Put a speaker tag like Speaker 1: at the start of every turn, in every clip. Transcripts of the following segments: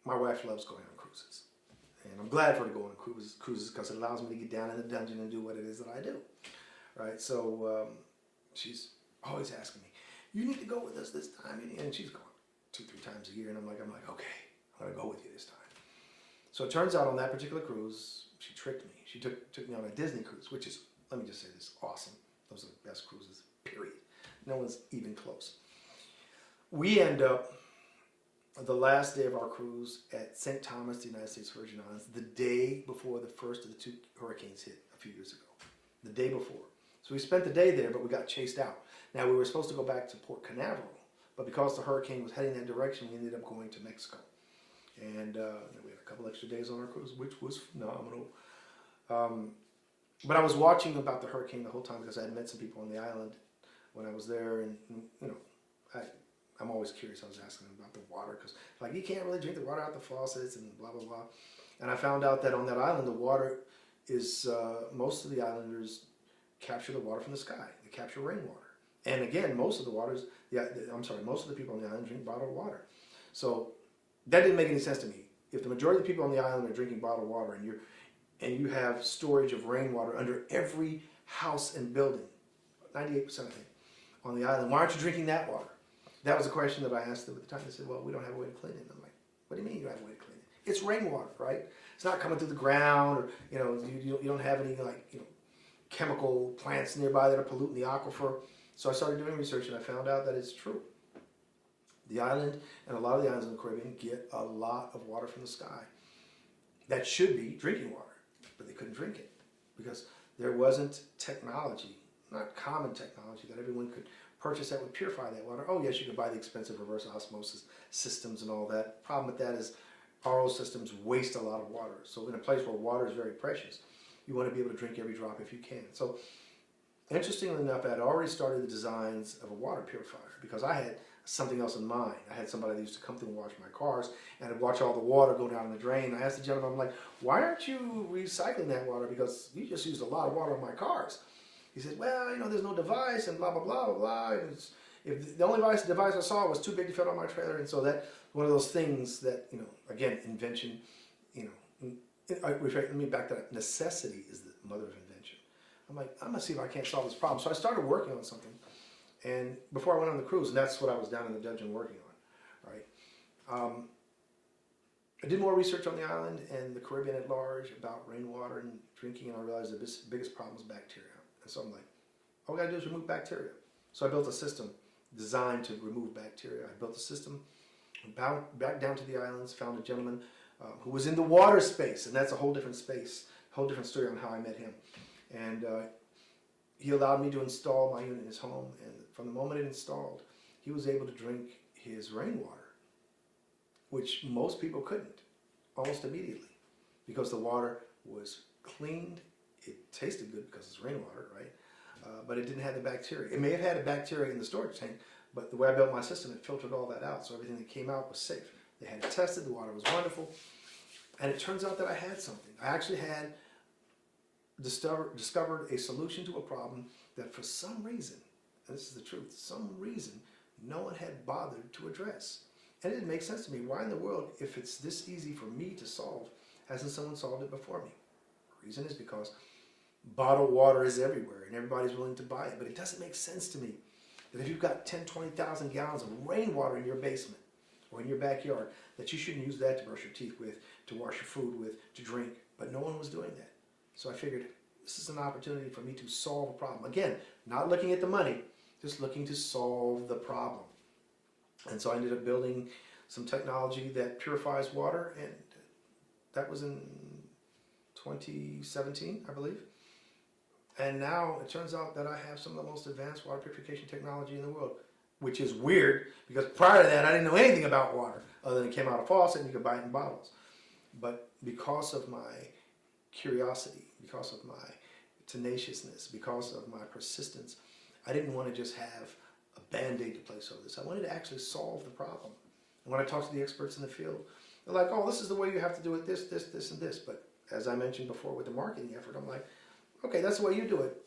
Speaker 1: my wife loves going on cruises. And I'm glad for her to go on cruises because it allows me to get down in the dungeon and do what it is that I do. Right? So she's always asking me, you need to go with us this time. And she's going 2-3 times a year. And I'm like, okay, I'm going to go with you this time. So it turns out on that particular cruise, she tricked me. She took me on a Disney cruise, which is, let me just say this, awesome. Those are the best cruises, period. No one's even close. We end up the last day of our cruise at St. Thomas, the United States Virgin Islands, the day before the first of the 2 hurricanes hit a few years ago. The day before. So we spent the day there, but we got chased out. Now, we were supposed to go back to Port Canaveral, but because the hurricane was heading that direction, we ended up going to Mexico. And we had a couple extra days on our cruise, which was phenomenal. But I was watching about the hurricane the whole time because I had met some people on the island when I was there. And I'm always curious. I was asking them about the water because, like, you can't really drink the water out the faucets and blah, blah, blah. And I found out that on that island, the water is, most of the islanders capture the water from the sky. They capture rainwater. And again, most of the people on the island drink bottled water. So that didn't make any sense to me. If the majority of the people on the island are drinking bottled water and you have storage of rainwater under every house and building, 98% I think, on the island, why aren't you drinking that water? That was a question that I asked them at the time. They said, well, we don't have a way to clean it. And I'm like, what do you mean you don't have a way to clean it? It's rainwater, right? It's not coming through the ground, or you don't have any chemical plants nearby that are polluting the aquifer. So I started doing research and I found out that it's true. The island and a lot of the islands in the Caribbean get a lot of water from the sky. That should be drinking water, but they couldn't drink it because there wasn't technology, not common technology, that everyone could purchase that would purify that water. Oh yes, you could buy the expensive reverse osmosis systems and all that. Problem with that is RO systems waste a lot of water. So in a place where water is very precious, you want to be able to drink every drop if you can. So interestingly enough, I had already started the designs of a water purifier because I had something else in mind. I had somebody that used to come through and wash my cars, and I'd watch all the water go down in the drain. I asked the gentleman, I'm like, why aren't you recycling that water? Because you just used a lot of water on my cars. He said, well, there's no device and blah, blah, blah, blah, blah. If the only device I saw was too big to fit on my trailer. And so that one of those things that, again, invention, let me back that up. Necessity is the mother of invention. I'm like, I'm going to see if I can't solve this problem. So I started working on something. And before I went on the cruise, and that's what I was down in the dungeon working on, right? I did more research on the island and the Caribbean at large about rainwater and drinking, and I realized the biggest problem is bacteria. And so I'm like, all we got to do is remove bacteria. So I built a system designed to remove bacteria. I built a system, back down to the islands, found a gentleman who was in the water space, and that's a whole different space, a whole different story on how I met him. And he allowed me to install my unit in his home, and from the moment it installed, he was able to drink his rainwater, which most people couldn't, almost immediately, because the water was cleaned. It tasted good because it's rainwater, right? But it didn't have the bacteria. It may have had a bacteria in the storage tank, but the way I built my system, it filtered all that out, so everything that came out was safe. They had it tested, the water was wonderful, and it turns out that I had something. I actually had discovered a solution to a problem that for some reason, and this is the truth, some reason, no one had bothered to address. And it didn't make sense to me. Why in the world, if it's this easy for me to solve, hasn't someone solved it before me? The reason is because bottled water is everywhere and everybody's willing to buy it. But it doesn't make sense to me that if you've got 10, 20,000 gallons of rainwater in your basement or in your backyard, that you shouldn't use that to brush your teeth with, to wash your food with, to drink. But no one was doing that. So I figured this is an opportunity for me to solve a problem. Again, not looking at the money, just looking to solve the problem. And so I ended up building some technology that purifies water, and that was in 2017, I believe. And now it turns out that I have some of the most advanced water purification technology in the world, which is weird because prior to that I didn't know anything about water other than it came out of a faucet and you could buy it in bottles. But because of my curiosity, because of my tenaciousness, because of my persistence, I didn't want to just have a band-aid to place over this. I wanted to actually solve the problem. And when I talked to the experts in the field, they're like, oh, this is the way you have to do it, this, and this. But as I mentioned before with the marketing effort, I'm like, okay, that's the way you do it.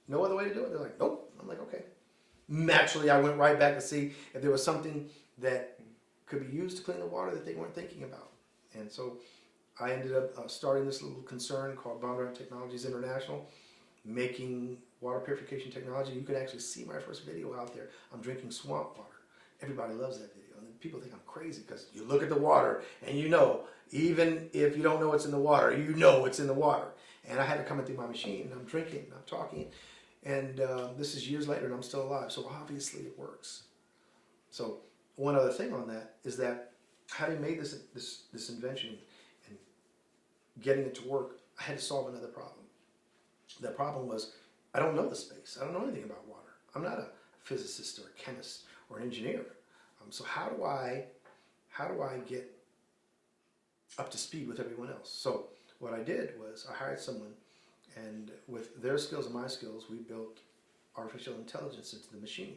Speaker 1: No other way to do it? They're like, nope. I'm like, okay. Naturally, I went right back to see if there was something that could be used to clean the water that they weren't thinking about. And so I ended up starting this little concern called Bondurant Technologies International, making water purification technology. You can actually see my first video out there. I'm drinking swamp water. Everybody loves that video. And people think I'm crazy because you look at the water and you know, even if you don't know what's in the water, you know what's in the water. And I had it coming through my machine, and I'm drinking, and I'm talking, and this is years later, and I'm still alive. So obviously it works. So one other thing on that is that having made this invention and getting it to work, I had to solve another problem. That problem was I don't know the space. I don't know anything about water. I'm not a physicist or a chemist or an engineer. So how do I get up to speed with everyone else? So what I did was I hired someone, and with their skills and my skills, we built artificial intelligence into the machine,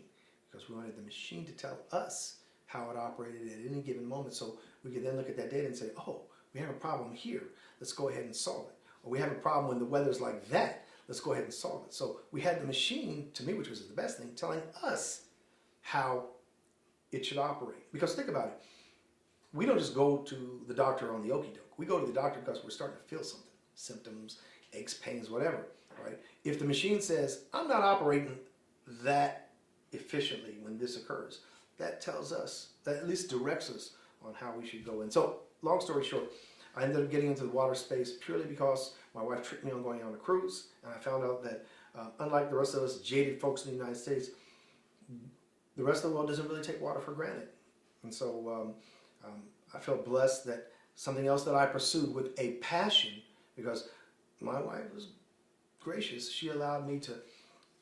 Speaker 1: because we wanted the machine to tell us how it operated at any given moment, so we could then look at that data and say, oh, we have a problem here, let's go ahead and solve it. Or we have a problem when the weather's like that, let's go ahead and solve it. So we had the machine, to me, which was the best thing, telling us how it should operate. Because think about it, we don't just go to the doctor on the okie doke. We go to the doctor because we're starting to feel something, symptoms, aches, pains, whatever, right? If the machine says, I'm not operating that efficiently when this occurs, that tells us, that at least directs us on how we should go. And so, long story short, I ended up getting into the water space purely because my wife tricked me on going on a cruise, and I found out that unlike the rest of us jaded folks in the United States, the rest of the world doesn't really take water for granted. And so I felt blessed that something else that I pursued with a passion, because my wife was gracious. She allowed me to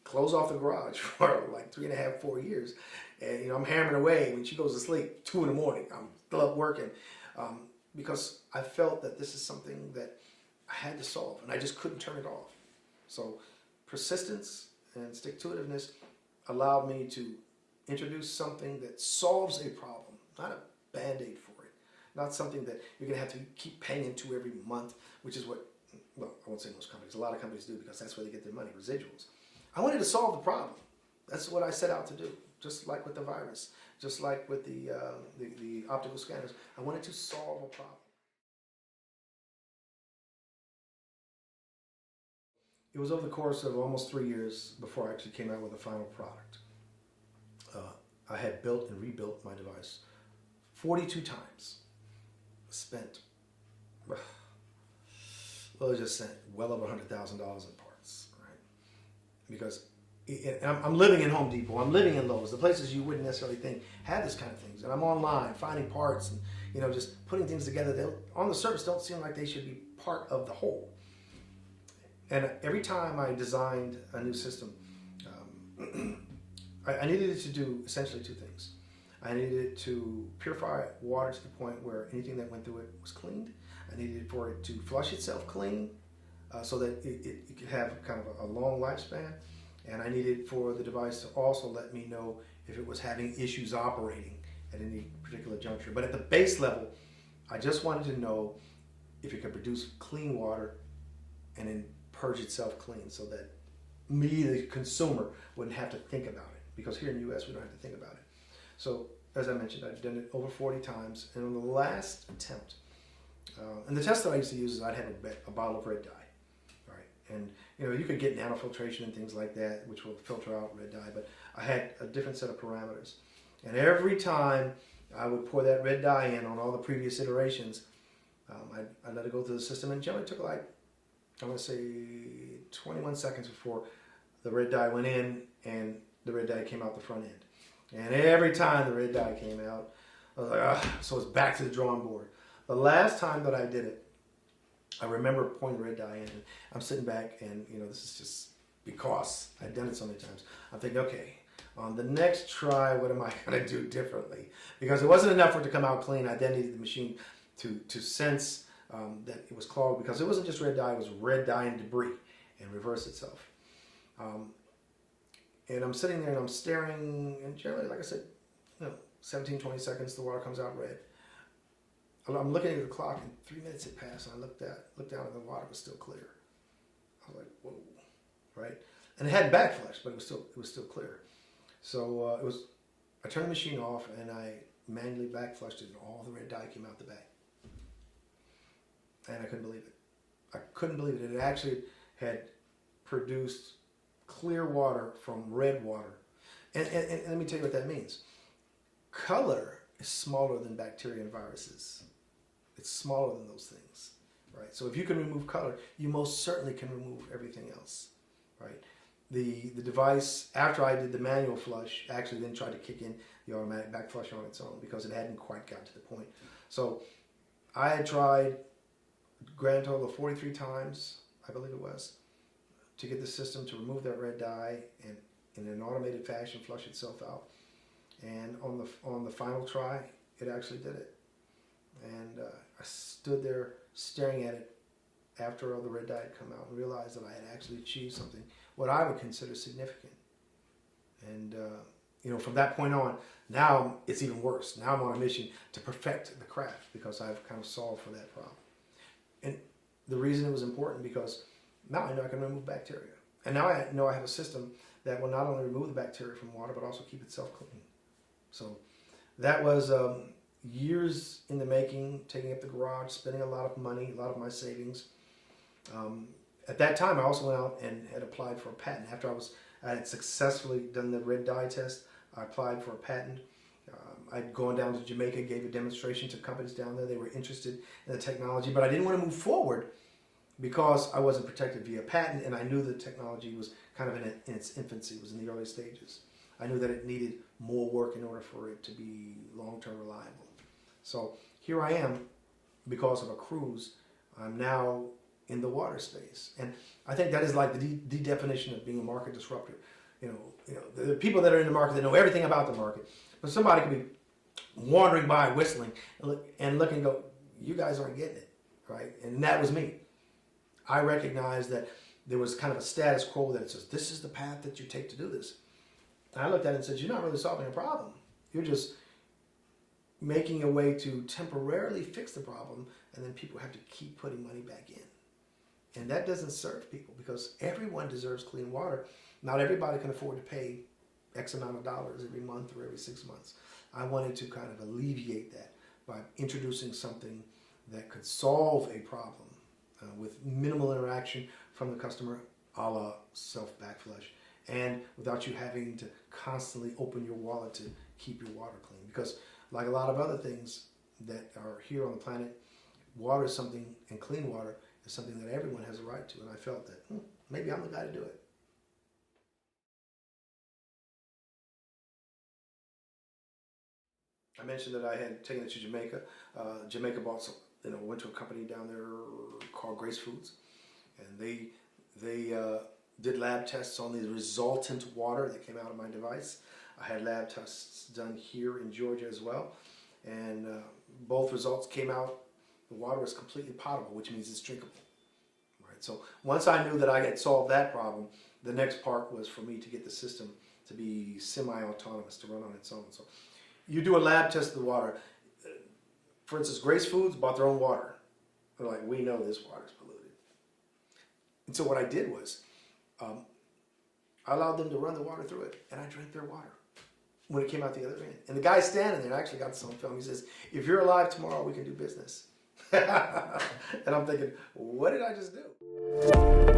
Speaker 1: close off the garage for like 3.5, 4 years. And, you know, I'm hammering away. When she goes to sleep, 2 in the morning, I'm still up working. Because I felt that this is something that I had to solve, and I just couldn't turn it off. So persistence and stick-to-itiveness allowed me to introduce something that solves a problem, not a Band-Aid for it, not something that you're going to have to keep paying into every month, which is what, well, I won't say most companies, a lot of companies do, because that's where they get their money, residuals. I wanted to solve the problem. That's what I set out to do, just like with the virus, just like with the optical scanners. I wanted to solve a problem. It was over the course of almost 3 years before I actually came out with a final product. I had built and rebuilt my device 42 times. Spent, well, I just spent well over $100,000 in parts, right? Because I'm living in Home Depot, I'm living in Lowe's, the places you wouldn't necessarily think had this kind of things. And I'm online finding parts and, you know, just putting things together that on the surface don't seem like they should be part of the whole. And every time I designed a new system, I needed it to do essentially 2 things. I needed it to purify water to the point where anything that went through it was cleaned. I needed for it to flush itself clean so that it could have kind of a long lifespan. And I needed for the device to also let me know if it was having issues operating at any particular juncture. But at the base level, I just wanted to know if it could produce clean water and then purge itself clean, so that me, the consumer, wouldn't have to think about it. Because here in the U.S., we don't have to think about it. So, as I mentioned, I've done it over 40 times. And on the last attempt, and the test that I used to use is I'd have a bottle of red dye. All right? And, you know, you could get nanofiltration and things like that, which will filter out red dye. But I had a different set of parameters. And every time I would pour that red dye in on all the previous iterations, I let it go through the system. And generally took like, I want to say 21 seconds before the red dye went in and the red dye came out the front end. And every time the red dye came out, I was like, ah, so it's back to the drawing board. The last time that I did it, I remember pouring the red dye in, and I'm sitting back, and you know, this is just because I'd done it so many times. I'm thinking, okay, on the next try, what am I going to do differently? Because it wasn't enough for it to come out clean. I then needed the machine to sense that it was clogged, because it wasn't just red dye, it was red dye and debris, and reverse itself. And I'm sitting there and I'm staring, and generally, like I said, you know, 17, 20 seconds, the water comes out red. I'm looking at the clock, and 3 minutes had passed, and I looked down, and the water was still clear. I was like, whoa, right? And it hadn't backflushed, but it was still clear. So I turned the machine off, and I manually backflushed it, and all the red dye came out the back. and I couldn't believe it. I couldn't believe it. It actually had produced clear water from red water. And let me tell you what that means. Color is smaller than bacteria and viruses. It's smaller than those things, right? So if you can remove color, you most certainly can remove everything else, right? The device, after I did the manual flush, actually then tried to kick in the automatic back flush on its own because it hadn't quite got to the point. So I had tried a grand total of 43 times, I believe it was, to get the system to remove that red dye and in an automated fashion flush itself out. And on the final try, it actually did it. And I stood there staring at it after all the red dye had come out and realized that I had actually achieved something, what I would consider significant. And from that point on, now it's even worse. Now I'm on a mission to perfect the craft because I've kind of solved for that problem. And the reason it was important because now I know I can remove bacteria. And now I know I have a system that will not only remove the bacteria from water, but also keep itself clean. So that was years in the making, taking up the garage, spending a lot of money, a lot of my savings. At that time, I also went out and had applied for a patent. After I had successfully done the red dye test, I applied for a patent. I'd gone down to Jamaica, gave a demonstration to companies down there. They were interested in the technology, but I didn't want to move forward because I wasn't protected via patent, and I knew the technology was kind of in its infancy, it was in the early stages. I knew that it needed more work in order for it to be long-term reliable. So here I am, because of a cruise, I'm now in the water space. And I think that is like the definition of being a market disruptor. The people that are in the market, they know everything about the market. But somebody could be wandering by whistling and look and go, you guys aren't getting it, right? And that was me. I recognized that there was kind of a status quo that it says, this is the path that you take to do this. And I looked at it and said, you're not really solving a problem. You're just making a way to temporarily fix the problem, and then people have to keep putting money back in. And that doesn't serve people because everyone deserves clean water. Not everybody can afford to pay X amount of dollars every month or every 6 months. I wanted to kind of alleviate that by introducing something that could solve a problem with minimal interaction from the customer, a la self-backflush, and without you having to constantly open your wallet to keep your water clean. Because like a lot of other things that are here on the planet, water is something, and clean water is something that everyone has a right to. And I felt that maybe I'm the guy to do it. I mentioned that I had taken it to Jamaica. Jamaica bought some, went to a company down there called Grace Foods, and they did lab tests on the resultant water that came out of my device. I had lab tests done here in Georgia as well, and both results came out. The water was completely potable, which means it's drinkable. Right. So once I knew that I had solved that problem, the next part was for me to get the system to be semi-autonomous, to run on its own. So you do a lab test of the water. For instance, Grace Foods bought their own water. They're like, we know this water is polluted. And so what I did was, I allowed them to run the water through it, and I drank their water when it came out the other end. And the guy standing there, and I actually got this on film, he says, if you're alive tomorrow, we can do business. And I'm thinking, what did I just do?